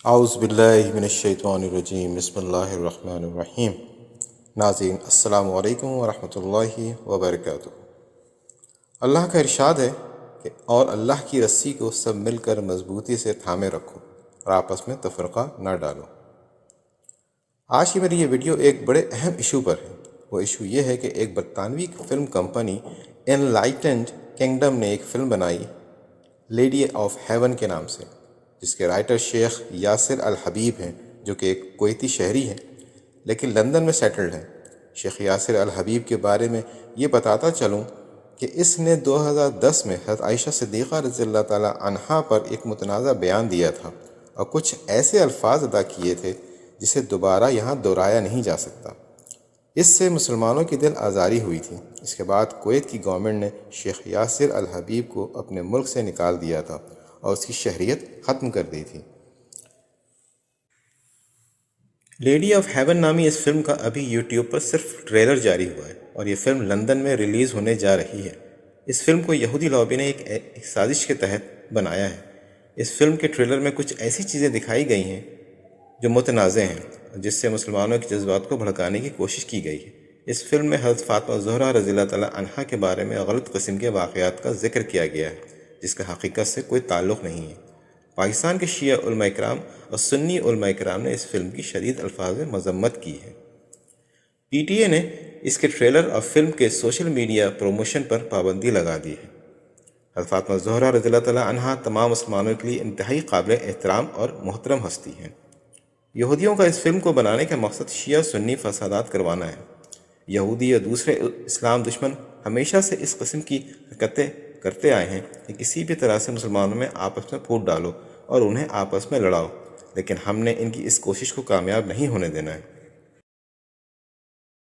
اعوذ باللہ من الشیطان الرجیم بسم اللہ الرحمن الرحیم۔ ناظرین السلام علیکم ورحمۃ اللہ وبرکاتہ۔ اللہ کا ارشاد ہے کہ اور اللہ کی رسی کو سب مل کر مضبوطی سے تھامے رکھو اور آپس میں تفرقہ نہ ڈالو۔ آج کی میری یہ ویڈیو ایک بڑے اہم ایشو پر ہے۔ وہ ایشو یہ ہے کہ ایک برطانوی فلم کمپنی انلائٹنڈ کنگڈم نے ایک فلم بنائی لیڈی آف ہیون کے نام سے، جس کے رائٹر شیخ یاسر الحبیب ہیں، جو کہ ایک کویتی شہری ہیں لیکن لندن میں سیٹلڈ ہیں۔ شیخ یاسر الحبیب کے بارے میں یہ بتاتا چلوں کہ اس نے 2010 میں حضرت عائشہ صدیقہ رضی اللہ تعالی عنہا پر ایک متنازع بیان دیا تھا اور کچھ ایسے الفاظ ادا کیے تھے جسے دوبارہ یہاں دہرایا نہیں جا سکتا۔ اس سے مسلمانوں کی دل آزاری ہوئی تھی۔ اس کے بعد کویت کی گورنمنٹ نے شیخ یاسر الحبیب کو اپنے ملک سے نکال دیا تھا اور اس کی شہریت ختم کر دی تھی۔ لیڈی آف ہیون نامی اس فلم کا ابھی یوٹیوب پر صرف ٹریلر جاری ہوا ہے اور یہ فلم لندن میں ریلیز ہونے جا رہی ہے۔ اس فلم کو یہودی لابی نے ایک سازش کے تحت بنایا ہے۔ اس فلم کے ٹریلر میں کچھ ایسی چیزیں دکھائی گئی ہیں جو متنازع ہیں، جس سے مسلمانوں کے جذبات کو بھڑکانے کی کوشش کی گئی ہے۔ اس فلم میں حضرت فاطمہ زہرا رضی اللہ تعالی عنہا کے بارے میں غلط قسم کے واقعات کا ذکر کیا گیا ہے، جس کا حقیقت سے کوئی تعلق نہیں ہے۔ پاکستان کے شیعہ علماء کرام اور سنی علماء کرام نے اس فلم کی شدید الفاظ میں مذمت کی ہے۔ پی ٹی اے نے اس کے ٹریلر اور فلم کے سوشل میڈیا پروموشن پر پابندی لگا دی ہے۔ حضرت فاطمہ زہرا رضی اللہ تعالی عنہا تمام مسلمانوں کے لیے انتہائی قابل احترام اور محترم ہستی ہیں۔ یہودیوں کا اس فلم کو بنانے کا مقصد شیعہ سنی فسادات کروانا ہے۔ یہودی اور دوسرے اسلام دشمن ہمیشہ سے اس قسم کی حرکتیں کرتے آئے ہیں کہ کسی بھی طرح سے مسلمانوں میں آپس میں پھوٹ ڈالو اور انہیں آپس میں لڑاؤ، لیکن ہم نے ان کی اس کوشش کو کامیاب نہیں ہونے دینا ہے۔